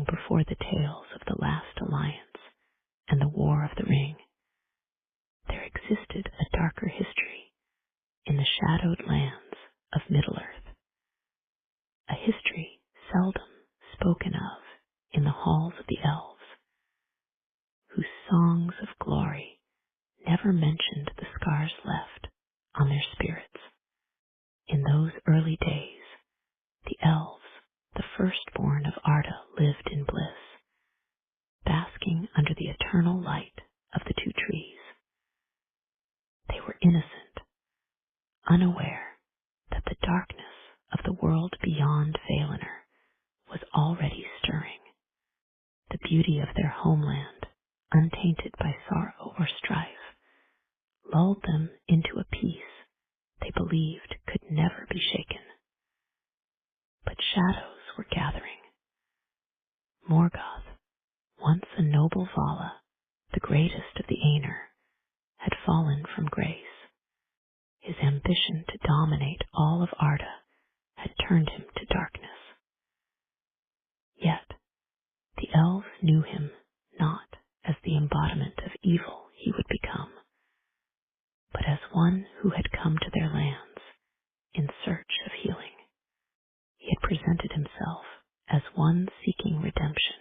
long before the tales of the last alliance and the War of the Ring, there existed a darker history in the shadowed lands of Middle-earth, a history seldom spoken of in the halls of the Elves, whose songs of glory never mentioned the scars left on their spirits. In those early days, the Elves, the firstborn of Arda, lived in bliss, basking under the eternal light of the two trees. They were innocent, unaware that the darkness of the world beyond Valinor was already stirring. The beauty of their homeland, untainted by sorrow or strife, lulled them into a peace they believed could never be shaken. But shadows were gathering. Morgoth, once a noble Vala, the greatest of the Aenir, had fallen from grace. His ambition to dominate all of Arda had turned him to darkness. Yet, the Elves knew him not as the embodiment of evil he would become, but as one who had come to their lands in search of healing. He had presented himself as one seeking redemption,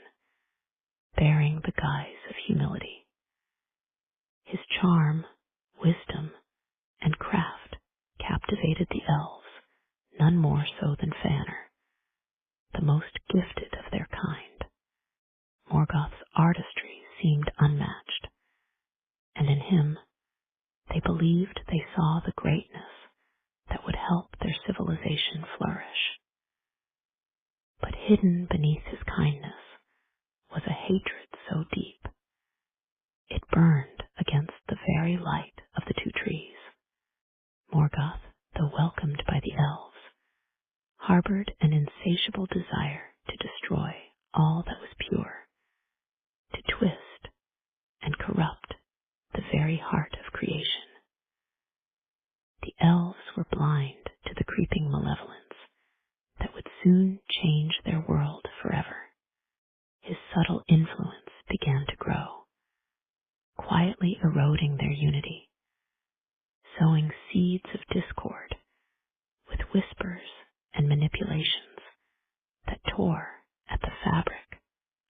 bearing the guise of humility. His charm, wisdom, and craft captivated the Elves, none more so than Fëanor, the most gifted of their kind. Morgoth's artistry seemed unmatched, and in him they believed they saw the greatness that would help their civilization flourish. But hidden beneath his kindness was a hatred so deep it burned against the very light of the two trees. Morgoth, though welcomed by the Elves, harbored an insatiable desire to destroy all that was pure, to twist and corrupt the very heart of creation. The Elves were blind to the creeping malevolence that would soon change their world forever. His subtle influence began to grow, quietly eroding their unity, sowing seeds of discord with whispers and manipulations that tore at the fabric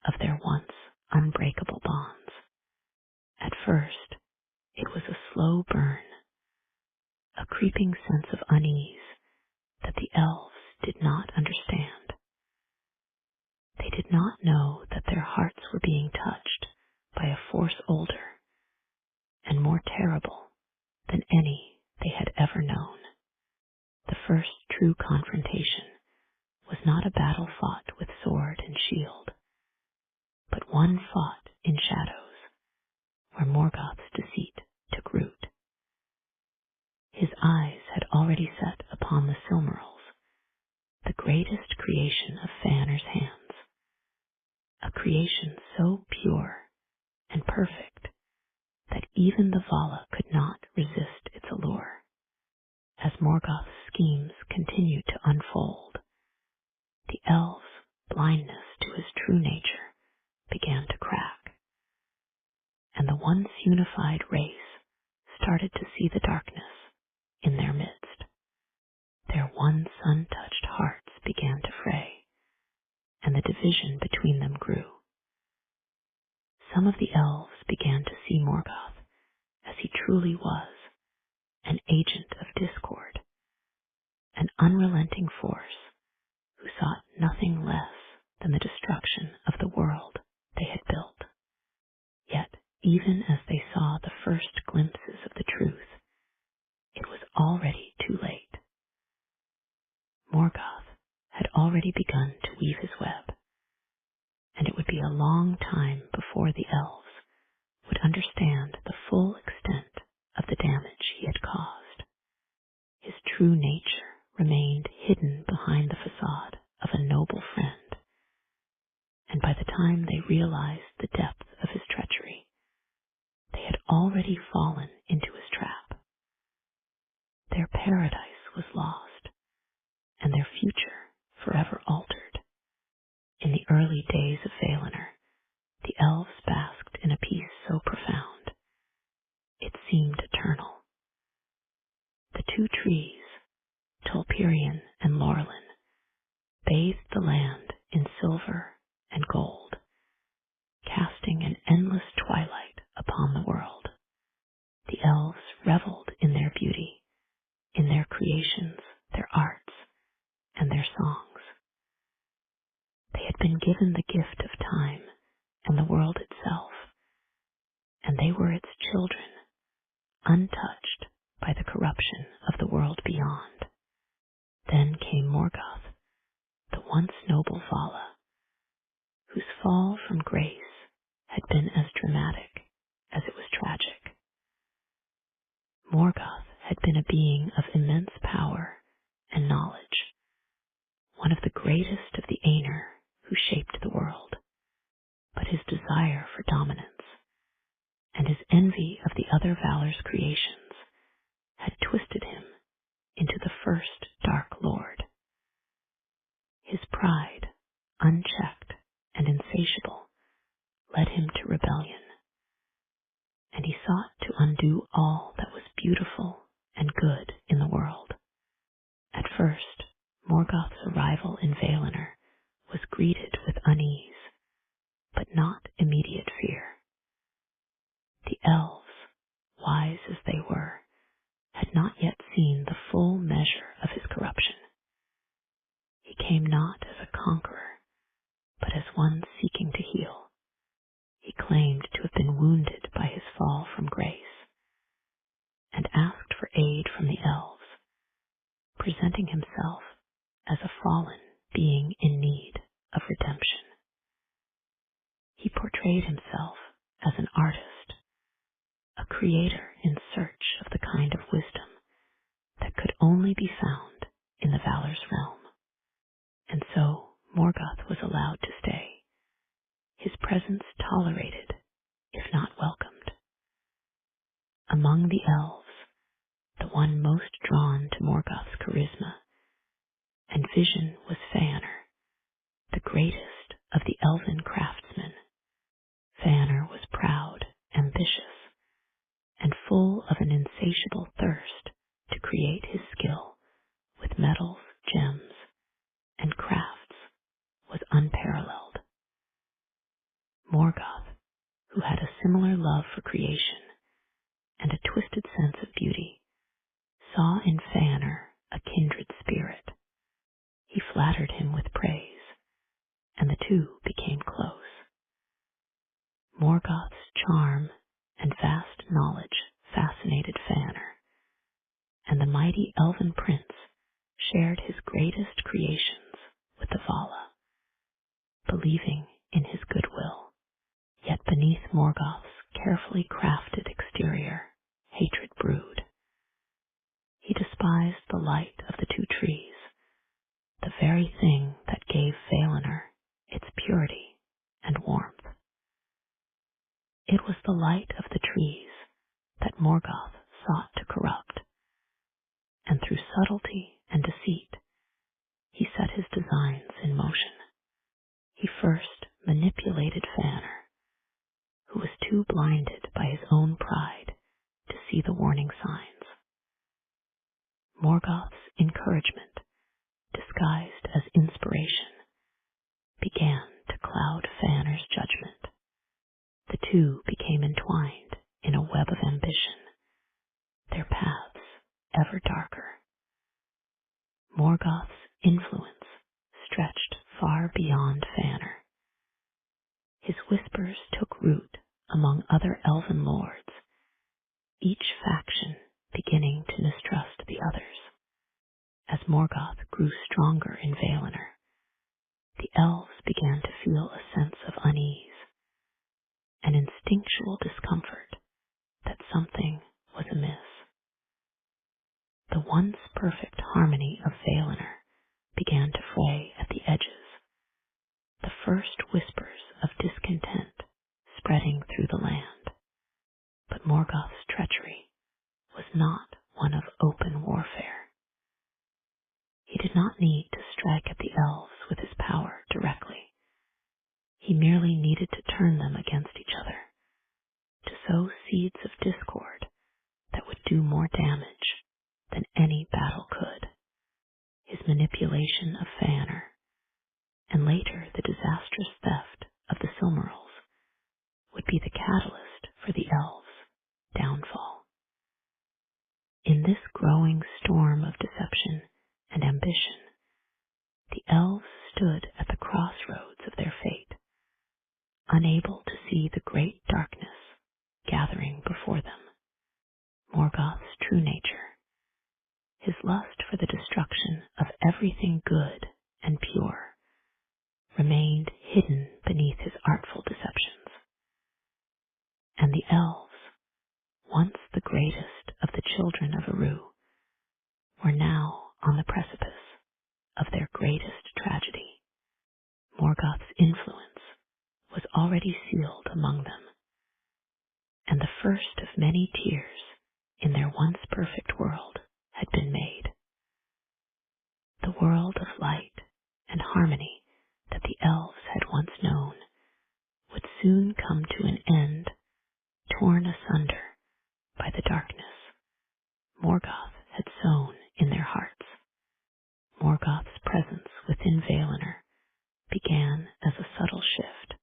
of their once unbreakable bonds. At first, it was a slow burn, a creeping sense of unease that the Elves did not understand. They did not know that their hearts were being touched by a force older and more terrible than any they had ever known. The first true confrontation was not a battle fought with sword and shield, but one fought in shadows, where Morgoth's deceit took root. His eyes had already set upon the Silmarils, the greatest creation of Fëanor's hands, a creation so pure and perfect that even the Vala could not resist its allure. As Morgoth's schemes continued to unfold, the Elves' blindness to his true nature began to crack, and the once unified race started to see the darkness in their midst. Their once untouched hearts began to fray, and the division between them grew. Some of the Elves began to see Morgoth as he truly was, an agent of discord, an unrelenting force who sought nothing less than the destruction of the world they had built. Yet, even as they saw the first glimpses of the truth, it was already too late. Morgoth had already begun to weave his web, and it would be a long time before the Elves would understand the full extent of the damage he had caused. His true nature remained hidden behind the facade of a noble friend, and by the time they realized the depth of his treachery, they had already fallen into his trap. Their paradise was lost, and their future forever altered. In the early early days of Valinor, the elves basked in a peace so profound it seemed eternal. The two trees, Tulperion and Laurelin, bathed the land in silver and gold, casting an endless twilight upon the world. The elves reveled in their beauty, in their creations, their arts, and their songs. They had been given the gift of time and the world itself, and they were its children, untouched by the corruption of the world beyond. Then came Morgoth, the once noble Vala, whose fall from grace had been as dramatic as it was tragic. Morgoth had been a being of immense power and knowledge, one of the greatest of the Aenir who shaped the world, but his desire for dominance and his envy of the other Valar's creations had twisted him into the first Dark Lord. His pride, unchecked and insatiable, led him to rebellion, and he sought to undo all that was beautiful and good in the world. At first, Morgoth's arrival in Valinor was greeted with unease, but not immediate fear. The elves, wise as they were, had not yet seen the full measure of his corruption. He came not as a conqueror, but as one seeking to heal. He claimed to have been wounded by his fall from grace, and asked for aid from the elves, presenting himself as a fallen being in need of redemption. He portrayed himself as an artist, a creator in search of the kind of wisdom that could only be found in the Valar's realm. And so Morgoth was allowed to stay, his presence tolerated, if not welcomed. Among the elves, the one most drawn to Morgoth's charisma and vision was Feanor, the greatest of the elven craftsmen. Feanor was proud, ambitious, and full of an insatiable thirst to create his skill with metals, gems, and crafts was unparalleled. Morgoth, who had a similar love for creation and a twisted sense of beauty, saw in Feanor a kindred spirit. He flattered him with praise, and the two became close. Morgoth's charm and vast knowledge fascinated Feanor, and the mighty elven prince shared his greatest creations with the Vala, believing in his goodwill. Yet beneath Morgoth's carefully crafted exterior, hatred brewed. He despised the light of the two trees, the very thing that gave Valinor its purity and warmth. It was the light of the trees that Morgoth sought to corrupt, and through subtlety and deceit, he set his designs in motion. He first manipulated Feanor, who was too blinded by his own pride to see the warning signs. Morgoth's encouragement, disguised as inspiration, began to cloud Feanor's judgment. The two became entwined in a web of ambition, their paths ever darker. Morgoth's influence stretched far beyond Feanor. His whispers took root among other elven lords, each faction beginning to mistrust the others. As Morgoth grew stronger in Valinor, the elves began to feel a sense of unease, an instinctual discomfort that something was amiss. The once perfect harmony of Valinor began to fray at the edges, the first whispers of discontent spreading through the land. But Morgoth's treachery was not one of open warfare. He did not need to strike at the elves with his power directly. He merely needed to turn them against each other, to sow seeds of discord that would do more damage than any battle could. His manipulation of Fëanor, and later the disastrous theft of the Silmarils, would be the catalyst for the elves' downfall. In this growing storm of deception and ambition, the elves stood at the crossroads of their fate, unable to see the great darkness gathering before them. Morgoth's true nature, his lust for the destruction of everything good and pure, remained hidden beneath his artful deceptions. And the elves, once the greatest of the children of Eru, were now on the precipice of their greatest tragedy. Morgoth's influence was already sealed among them, and the first of many tears in their once perfect world had been made. The world of light and harmony that the elves had once known would soon come to an end, torn asunder by the darkness Morgoth had sown in their hearts. Morgoth's presence within Valinor began as a subtle shift,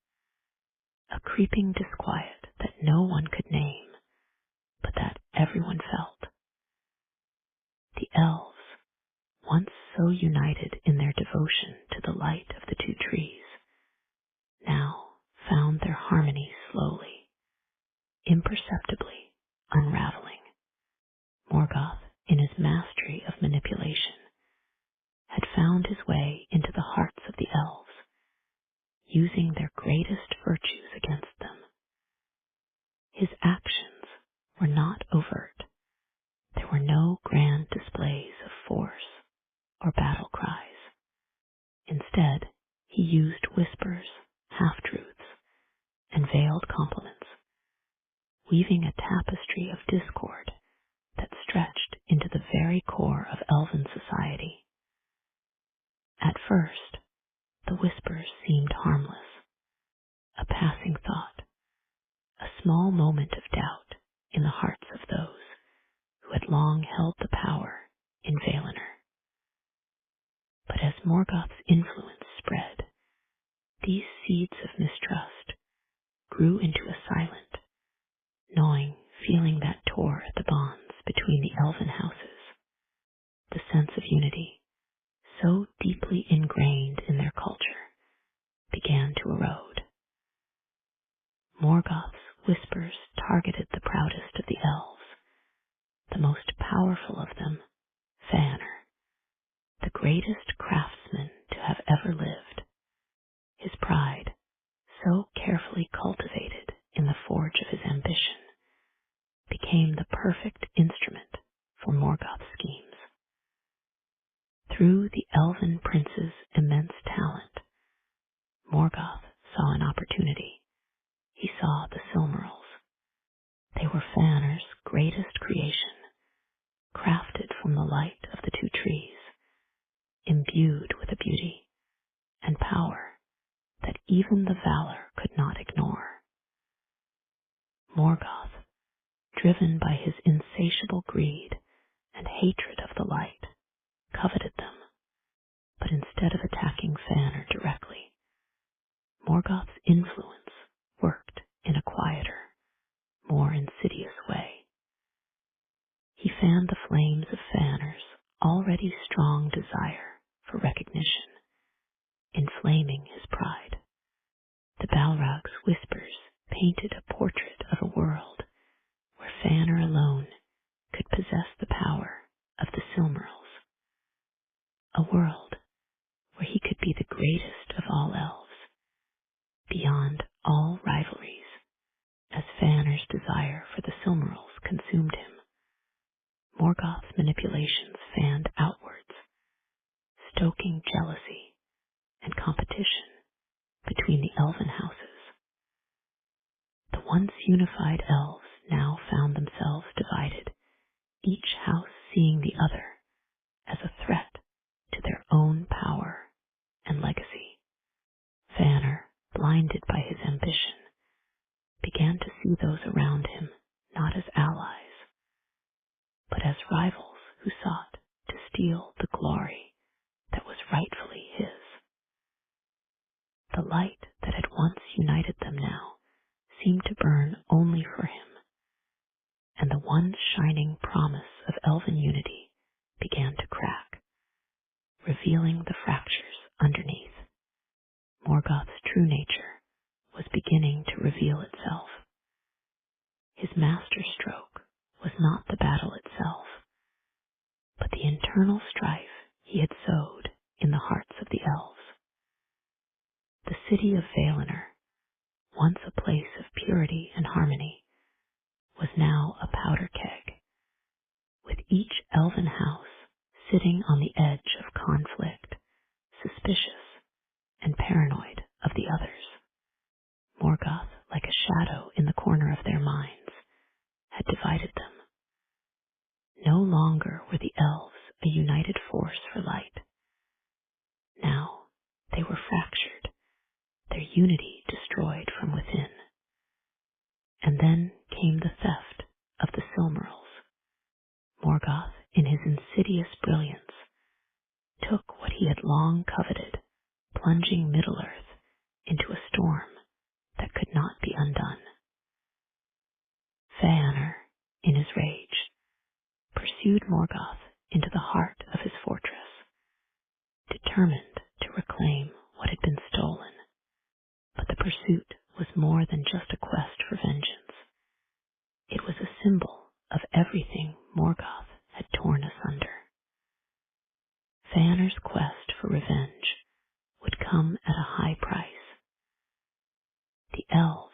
a creeping disquiet that no one could name, but that everyone felt. The elves, once so united in their devotion to the light of the two trees, now found their harmony slowly, imperceptibly unraveling. Morgoth, in his mastery of manipulation, had found his way into the hearts of the elves, using their greatest virtues against them. His actions were not overt. There were no grand displays of force or battle cries. Instead, he used whispers, half-truths, and veiled compliments, weaving a tapestry of discord that stretched into the very core of elven society. At first, the whispers seemed harmless, a passing thought, a small moment of doubt in the hearts of those who had long held the power in Valinor. But as Morgoth's influence spread, these seeds of mistrust grew into a silent, gnawing feeling that tore at the bonds between the elven houses. The sense of unity, so deeply ingrained in their culture, began to erode. Morgoth's whispers targeted the proudest of the elves, the most powerful of them, Fëanor, the greatest craftsman to have ever lived. His pride, so carefully cultivated in the forge of his ambition, became the perfect instrument for Morgoth's schemes. Through the elven prince's immense talent, Morgoth saw an opportunity. He saw the Silmarils. They were Fëanor's greatest creation, crafted from the light of the two trees, imbued with a beauty and power that even the valor could not ignore. Morgoth, driven by his insatiable greed and hatred of the light, coveted them, but instead of attacking Fëanor directly, Morgoth's influence worked in a quieter, more insidious way. He fanned the flames of Fëanor's already strong desire for recognition, inflaming his pride. The Balrog's whispers painted a portrait of a world where Fëanor alone could possess the power of the Silmarils, a world where he could be the greatest of all elves, beyond all rivalries. As Fëanor's desire for the Silmarils consumed him, Morgoth's manipulations fanned outwards, stoking jealousy and competition between the elven houses. The once unified elves now found themselves divided, each house seeing the other as a threat to their own power and legacy. Fëanor, blinded by his ambition, began to see those around him not as allies, but as rivals who sought to steal the glory that was rightfully his. The light that had once united them now seemed to burn only for him, and the once shining promise of elven unity began to crack, revealing the fractures underneath. Morgoth's true nature was beginning to reveal itself. His master stroke was not the battle itself, but the internal strife he had sowed in the hearts of the elves. The city of Valinor, once a place of purity and harmony, was now a powder keg, with each elven house sitting on the edge of conflict, suspicious and paranoid of the others. Morgoth, like a shadow in the corner of their minds, had divided them. No longer were the elves a united force for light. Now they were fractured, their unity destroyed from within. And then came the theft of the Silmarils. Morgoth, in his insidious brilliance, took what he had long coveted, plunging Middle-earth into a storm that could not be undone. Feanor, in his rage, pursued Morgoth into the heart of his fortress, determined to reclaim what had been stolen. But the pursuit was more than just a quest for vengeance. It was a symbol of everything Morgoth had torn asunder. Feanor's quest for revenge would come at a high price. The elves,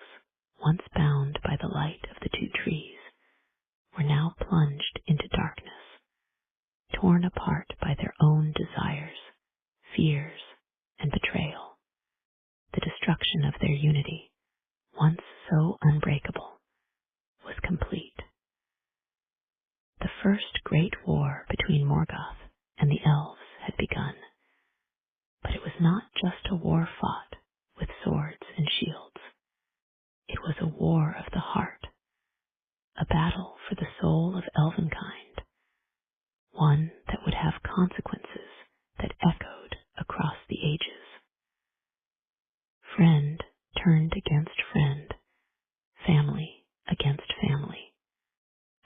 once bound by the light of the two trees, were now plunged into darkness, torn apart by their own desires, fears, and betrayal. The destruction of their unity, once so unbreakable, was complete. The first great war between Morgoth and the elves had begun, but it was not just a war fought with swords and shields. It was a war of the heart, a battle for the soul of elvenkind, one that would have consequences that echoed across the ages. Friend turned against friend, family against family.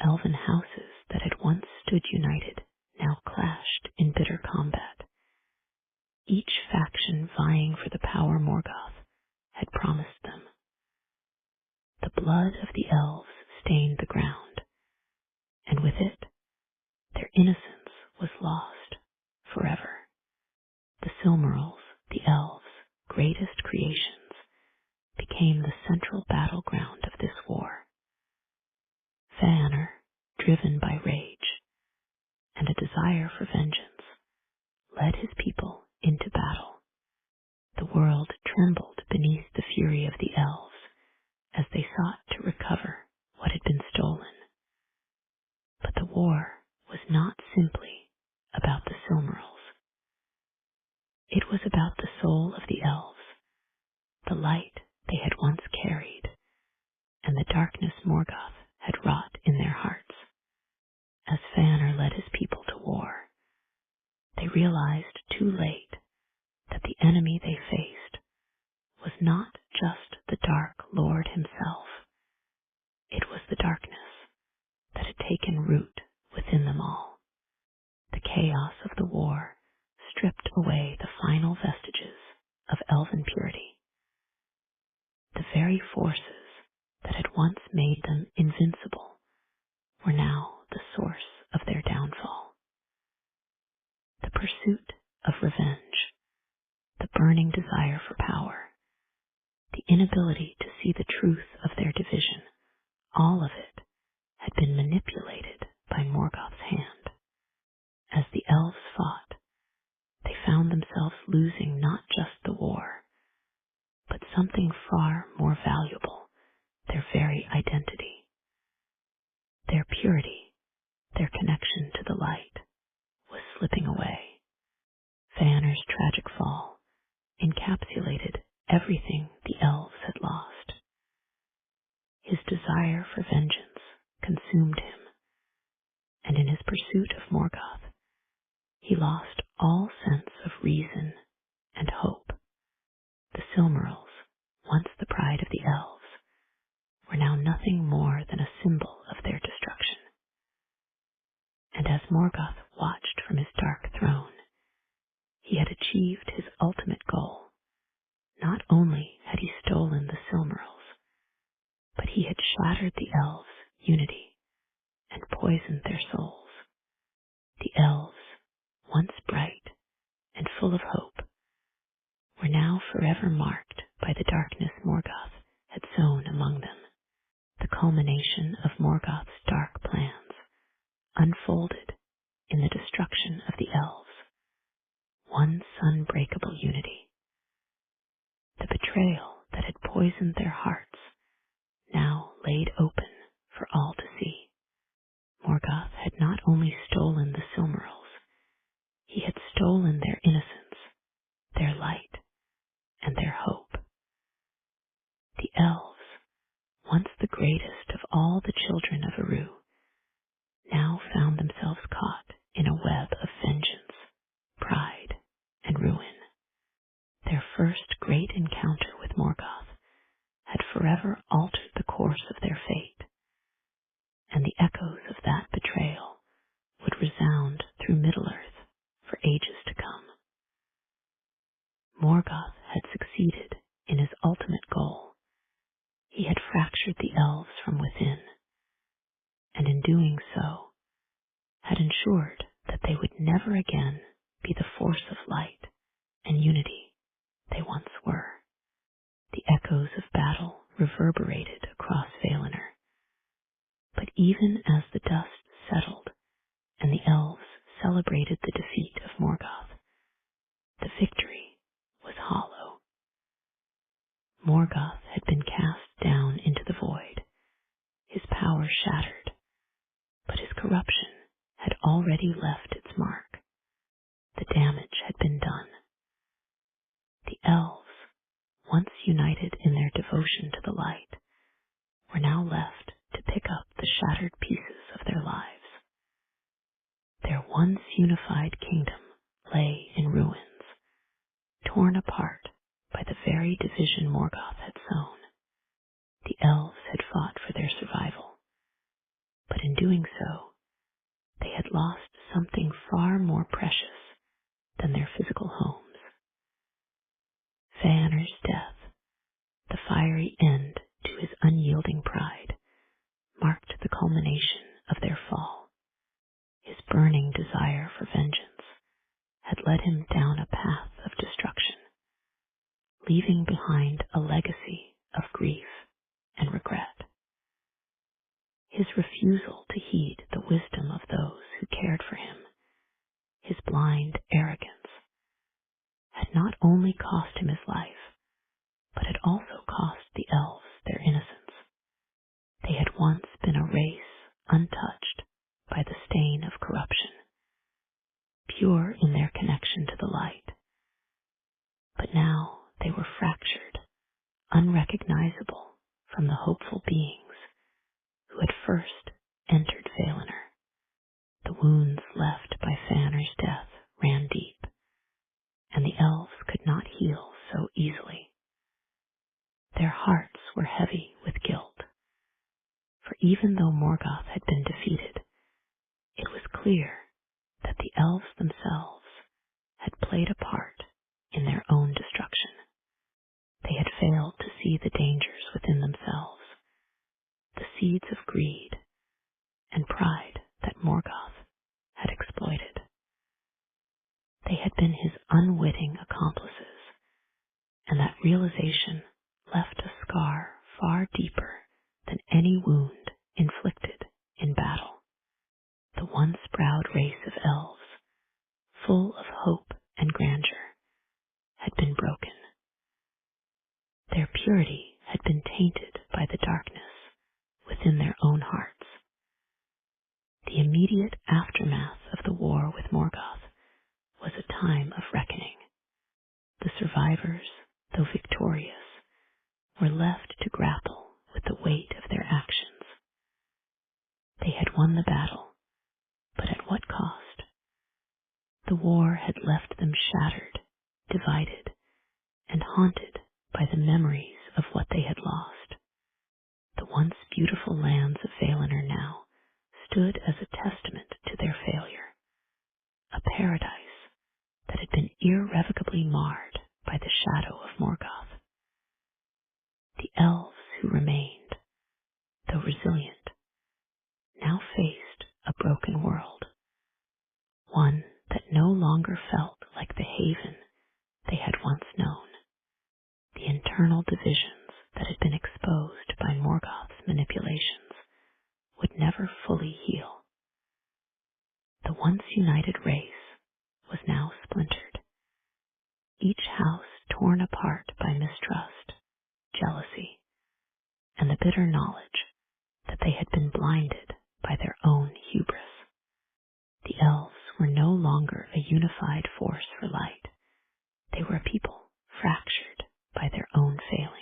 Elven houses that had once stood united now clashed in bitter combat, each faction vying for the power Morgoth had promised them. The blood of the elves stained the ground, and with it, their innocence was lost forever. The Silmarils, the elves' greatest creations, became the central battleground of this war. Feanor, driven by rage and a desire for vengeance, led his people into battle. The world trembled beneath the fury of the elves as they sought to recover what had been stolen. But the war was not simply about the Silmarils. It was about the soul of the elves, the light they had once carried, and the darkness Morgoth had wrought in their hearts. As Feanor led his people to war, they realized too late that the enemy they faced was not just the Dark Lord himself. It was the darkness that had taken root within them all. The chaos of the war stripped away the final vestiges of elven purity. The very forces that had once made them invincible were now the source of their downfall. The pursuit of revenge, the burning desire for power, the inability to see the truth of their division, all of it had been manipulated by Morgoth's hand. As the elves fought, they found themselves losing not just the war, but something far more valuable, their very identity. Their purity, their connection to the light, was slipping away. Feanor's tragic fall encapsulated everything the elves had lost. His desire for vengeance consumed him, and in his pursuit of Morgoth, he lost all sense of reason and hope. The Silmarils, once the pride of the elves, were now nothing more than a symbol of their destruction. And as Morgoth watched from his dark throne, he had achieved his ultimate goal. Not only had he stolen the Silmarils, but he had shattered the elves' unity and poisoned their souls. The elves, once bright and full of hope, were now forever marked by the darkness Morgoth had sown among them. The culmination of Morgoth's dark plans unfolded in the destruction of the elves, one unbreakable unity. The betrayal that had poisoned their hearts now laid open for all to see. Morgoth had not only stolen the Silmarils, he had stolen their innocence, their light, and their hope. The elves, once the greatest of all the children of Eru, now found themselves caught in a web of vengeance, pride, and ruin. Their first great encounter with Morgoth had forever altered the course of their fate, and the echoes of that betrayal would resound through Middle-earth for ages to come. Morgoth had succeeded in his ultimate goal. He had fractured the elves from within, and in doing so, had ensured that they would never again be the force of light and unity they once were. The echoes of battle reverberated across Valinor, but even as the dust settled and the elves celebrated the defeat of Morgoth, the victory was hollow. Morgoth had been cast down into the void, his power shattered, but his corruption had already left its mark. The damage had been done. The elves, once united in their devotion to the light, were now left to pick up the shattered pieces of their lives. Their once unified kingdom lay in ruins, torn apart by the very division Morgoth had sown. The elves had fought for their survival, but in doing so, they had lost something far more precious than their physical homes. Feanor's death, the fiery end to his unyielding pride, marked the culmination of their fall. His burning desire for vengeance had led him down a path of destruction, leaving behind a legacy of grief and regret. His refusal to heed the wisdom of those who cared for him, his blind arrogance, had not only cost him his life, but had also cost the elves their innocence. They had once been a race untouched by the stain of corruption, pure in their connection to the light. But now they were fractured, unrecognizable from the hopeful beings who had first entered Valinor. The wounds left by Feanor's death ran deep, and the elves could not heal so easily. Their hearts were heavy with guilt, for even though Morgoth had been defeated, it was clear that the elves themselves had played a part in their own destruction. They had failed to see the dangers within themselves, the seeds of greed and pride that Morgoth had exploited. They had been his unwitting accomplices, and that realization left a scar far deeper than any wound inflicted in battle. The once proud race of elves, full of hope and grandeur, had been broken. Their purity had been tainted by the darkness within their own hearts. The immediate aftermath of the war with Morgoth was a time of reckoning. The survivors, though victorious, were left to grapple with the weight of their actions. They had won the battle, but at what cost? The war had left them shattered, divided, and haunted by the memories of what they had lost. The once beautiful lands of Valinor now stood as a testament to their failure, a paradise that had been irrevocably marred by the shadow of Morgoth. The elves who remained, though resilient, now faced a broken world, one that no longer felt like the haven they had once known. The internal divisions that had been exposed by Morgoth's manipulations would never fully heal. The once united race was now splintered, each house torn apart by mistrust, jealousy, and the bitter knowledge that they had been blinded by their own hubris. The elves were no longer a unified force for light. They were a people fractured by their own failings.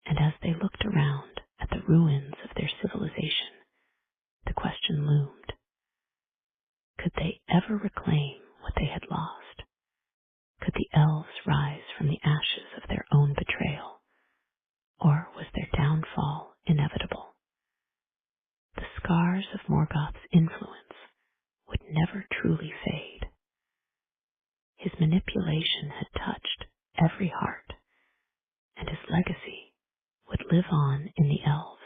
And as they looked around at the ruins of their civilization, the question loomed: could they ever reclaim what they had lost? Could the elves rise from the ashes of their own betrayal? Or was their downfall inevitable? The scars of Morgoth's influence would never truly fade. His manipulation had touched every heart, and his legacy would live on in the elves'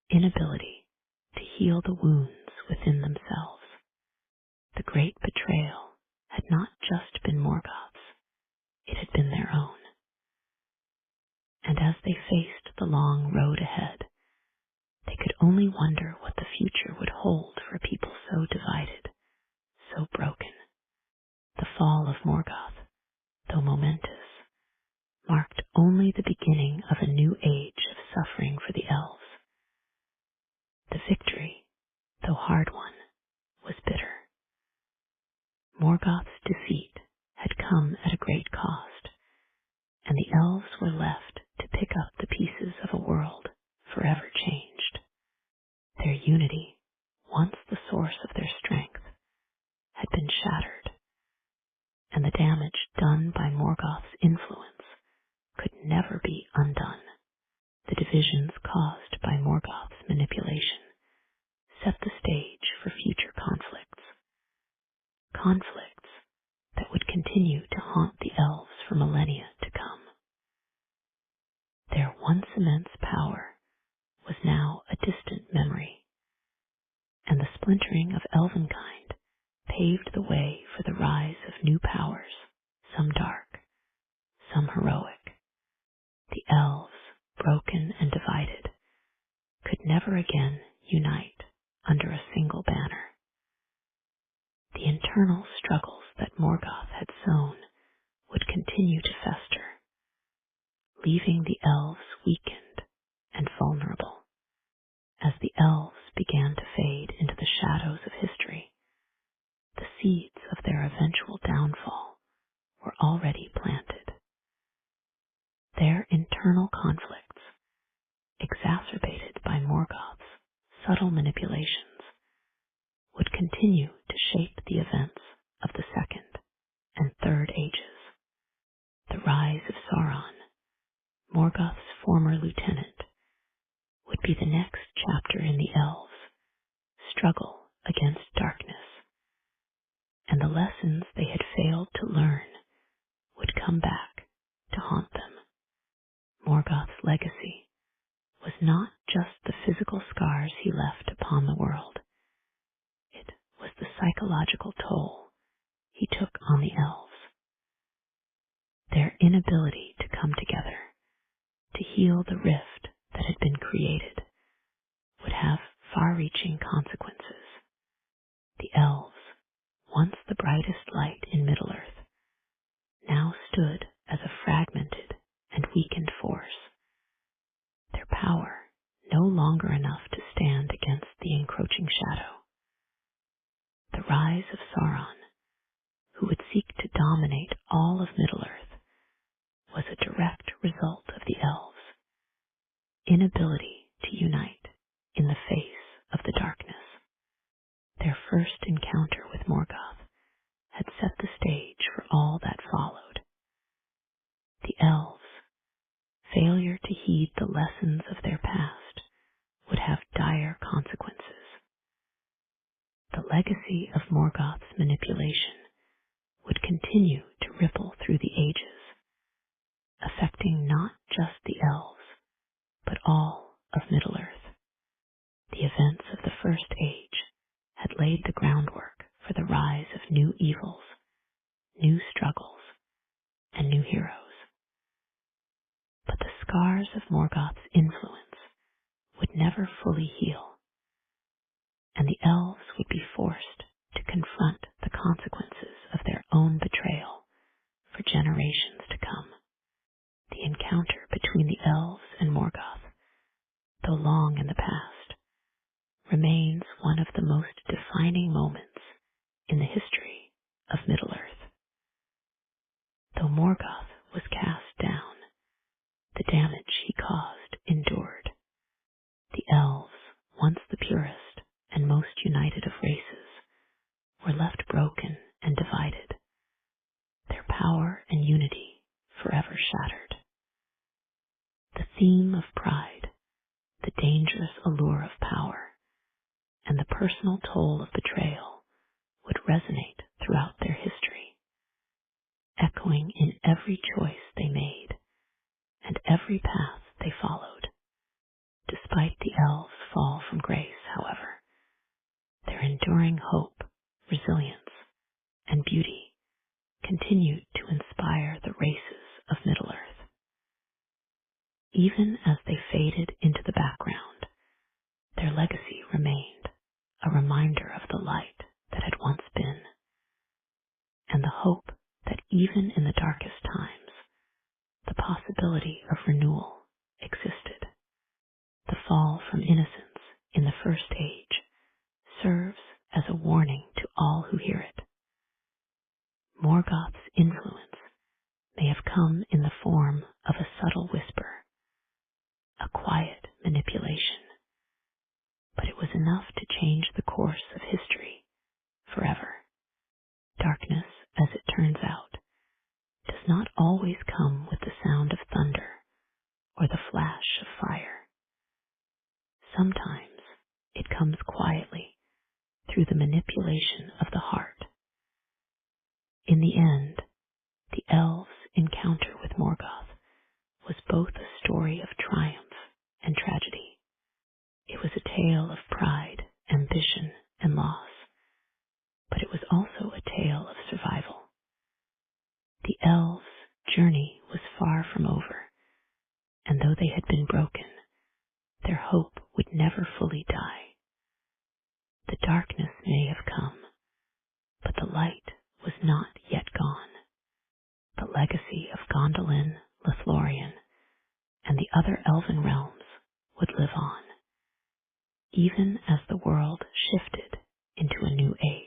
inability to heal the wounds within themselves. The great betrayal had not just been Morgoth's, it had been their own. And as they faced the long road ahead, they could only wonder what the future would hold for people so divided, so broken. The fall of Morgoth, though momentous, marked only the beginning of a new age of suffering for the elves. The victory, though hard won, was bitter. Morgoth's defeat had come at a great cost, and the elves were left to pick up the pieces of a world forever changed. Their unity, once the source of their strength, had been shattered, and the damage done by Morgoth's influence could never be undone. The divisions caused by Morgoth's manipulation set the stage for future conflicts. Conflicts that would continue to haunt the elves for millennia to come. Their once immense power was now a distant memory, and the splintering of elvenkind paved the way for the rise of new powers, some dark, some heroic. The elves, broken and divided, could never again unite under a single banner. The internal struggles that Morgoth had sown would continue to fester, leaving the elves weakened and vulnerable. As the elves began to fade into the shadows of history, the seeds of their eventual downfall were already planted. Their internal conflicts, exacerbated by Morgoth's subtle manipulations, would continue to shape the events of the Second and Third Ages. The rise of Sauron, Morgoth's former lieutenant, would be the next chapter in the elves' struggle against darkness, and the lessons they had failed to learn would come back to haunt them. Morgoth's legacy was not just the physical scars he left upon the world. It was the psychological toll he took on the elves. Their inability to come together, to heal the rift that had been created, would have far-reaching consequences. The elves, once the brightest light in Middle-earth, now stood as a fragmented and weakened force, their power no longer enough to stand against the encroaching shadow. The rise of Sauron, who would seek to dominate all of Middle-earth, inability to unite in the face of the darkness. Their first encounter with Morgoth had set the stage for all that followed. The elves' failure to heed the lessons of their past would have dire consequences. The legacy of Morgoth's manipulation would continue to ripple through the ages, affecting not just the elves, but all of Middle-earth. The events of the First Age had laid the groundwork for the rise of new evils, new struggles, and new heroes. But the scars of Morgoth's influence would never fully heal, and the elves would be forced to confront the consequences of their own betrayal for generations to come. The encounter between the elves and Morgoth, though long in the past, remains one of the most defining moments in the history of Middle-earth. Though Morgoth was cast down, the damage he caused endured. The elves, once the purest and most united of races, were left broken and divided, their power and unity forever shattered. The theme of pride, the dangerous allure of power, and the personal toll of betrayal would resonate throughout their history, echoing in every choice they made and every path they followed. Despite the elves' fall from grace, however, their enduring hope, resilience, and beauty continued to inspire the races of Middle-earth. Even as they faded into the background, their legacy remained a reminder of the light that had once been, and the hope that even in the darkest times, the possibility of renewal existed. The fall from innocence in the First Age serves as a warning to all who hear it. Morgoth's influence may have come in the form of a subtle whisper, a quiet manipulation, but it was enough to change the course of history forever. Darkness, as it turns out, does not always come with the sound of thunder or the flash of fire. Sometimes it comes quietly through the manipulation of the heart. In the end, the elves' encounter with Morgoth was both a story of triumph and tragedy. It was a tale of pride, ambition, and loss, but it was also a tale of survival. The elves' journey was far from over, and though they had been broken, their hope would never fully die. The darkness may have come, but the light was not yet gone. The legacy of Gondolin, Lothlorien, and the other elven realms would live on, even as the world shifted into a new age.